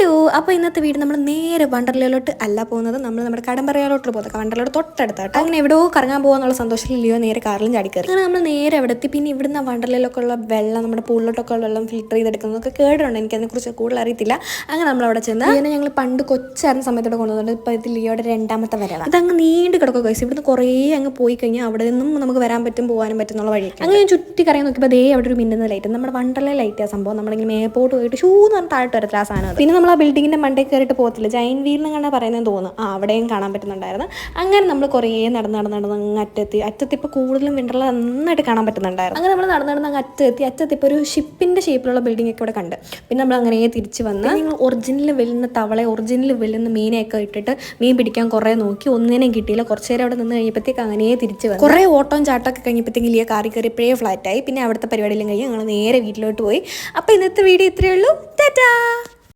Hello, അപ്പോൾ ഇന്നത്തെ വീട് നമ്മൾ നേരെ വണ്ടർലയിലോട്ട് അല്ല പോകുന്നത്, നമ്മൾ നമ്മുടെ കടമ്പറയിലോട്ട് പോകുന്നത്. വണ്ടർലയോട് തൊട്ടടുത്തായിട്ട് അങ്ങനെ എവിടെയോ കറങ്ങാൻ പോകാന്നുള്ള സന്തോഷത്തിൽ ലിയോ നേരെ കാറിലും ചാടി കയറി. അങ്ങനെ നമ്മൾ നേരെ അവിടെ എത്തി. പിന്നെ ഇവിടുന്ന് വണ്ടർലയിലൊക്കെ ഉള്ള വെള്ളം, നമ്മുടെ പൂളിലോട്ടൊക്കെ ഉള്ള വെള്ളം ഫിൽറ്റർ ചെയ്തെടുക്കുന്നതൊക്കെ കേടുണ്ട്, എനിക്കതിനെക്കുറിച്ച് കൂടുതൽ അറിയത്തില്ല. അങ്ങനെ നമ്മളവിടെ ചെന്ന് ലിയോനെ ഞങ്ങൾ പണ്ട് കൊച്ചായിരുന്ന സമയത്തോടെ കൊണ്ടുവന്നിട്ടുണ്ട്. ഇപ്പോൾ ഇത് ലിയോയുടെ രണ്ടാമത്തെ വരവാണ്. ഇതങ്ങ് നീണ്ട് കിടക്കുക ഗൈസ്. ഇവിടുന്ന് കുറേ അങ്ങ് പോയി കഴിഞ്ഞാൽ അവിടെ നിന്നും നമുക്ക് വരാൻ പറ്റും, പോകാനും പറ്റുന്നുള്ള വഴി. അങ്ങനെ ഞാൻ ചുറ്റി കറങ്ങി നോക്കിയപ്പോൾ അതേ അവിടെ ഒരു മിന്നുന്ന ലൈറ്റ്, നമ്മുടെ വണ്ടർല ലൈറ്റ് ആ സംഭവം. നമ്മളിങ്ങനെ മേപ്പോട്ട് പോയിട്ട് ഷൂ എന്ന് പറഞ്ഞാൽ താഴോട്ട് വരത്തില്ല ആ സാധനം. പിന്നെ നമ്മൾ ആ ബിൽഡിങ്ങിൻ്റെ മണ്ടയിൽ കയറിയിട്ട് പോകത്തില്ല, ജൈൻ വീലിനും കണ്ടാൽ പറയുന്നതെന്ന് തോന്നുന്നു. അവിടെയും കാണാൻ പറ്റുന്നുണ്ടായിരുന്നു. അങ്ങനെ നമ്മൾ കുറേ നടന്ന് അങ്ങ് അറ്റത്തി ഇപ്പോൾ കൂടുതലും വിണ്ടർല നന്നായിട്ട് കാണാൻ പറ്റുന്നുണ്ടായിരുന്നു. അങ്ങനെ നമ്മൾ നടന്ന് അങ്ങ് അറ്റത്തി ഇപ്പോൾ ഒരു ഷിപ്പിൻ്റെ ഷേപ്പിലുള്ള ബിൽഡിംഗ് ഒക്കെ ഇവിടെ കണ്ട്. പിന്നെ നമ്മൾ അങ്ങനെ തിരിച്ച് വന്ന് നിങ്ങൾ ഒറിജിനൽ വെല്ലുന്ന തവള, ഒറിജിനൽ വെല്ലുന്ന മീനെയൊക്കെ ഇട്ടിട്ട് മീൻ പിടിക്കാൻ കുറേ നോക്കി, ഒന്നിനെയും കിട്ടിയില്ല. കുറച്ച് നേരം അവിടെ നിന്ന് കഴിഞ്ഞപ്പോഴത്തേക്ക് അങ്ങനെ തിരിച്ച് വന്നു. കുറേ ഓട്ടവും ചാട്ടമൊക്കെ കഴിഞ്ഞപ്പോഴത്തേക്ക് ലിയ കാറി കയറിയപ്പോഴേ ഫ്ലാറ്റായി. പിന്നെ അവിടുത്തെ പരിപാടിയെല്ലാം കഴിഞ്ഞ് ഞങ്ങൾ നേരെ വീട്ടിലോട്ട് പോയി. അപ്പോൾ ഇന്നത്തെ വീഡിയോ ഇത്രയേ ഉള്ളൂ. ടാറ്റാ.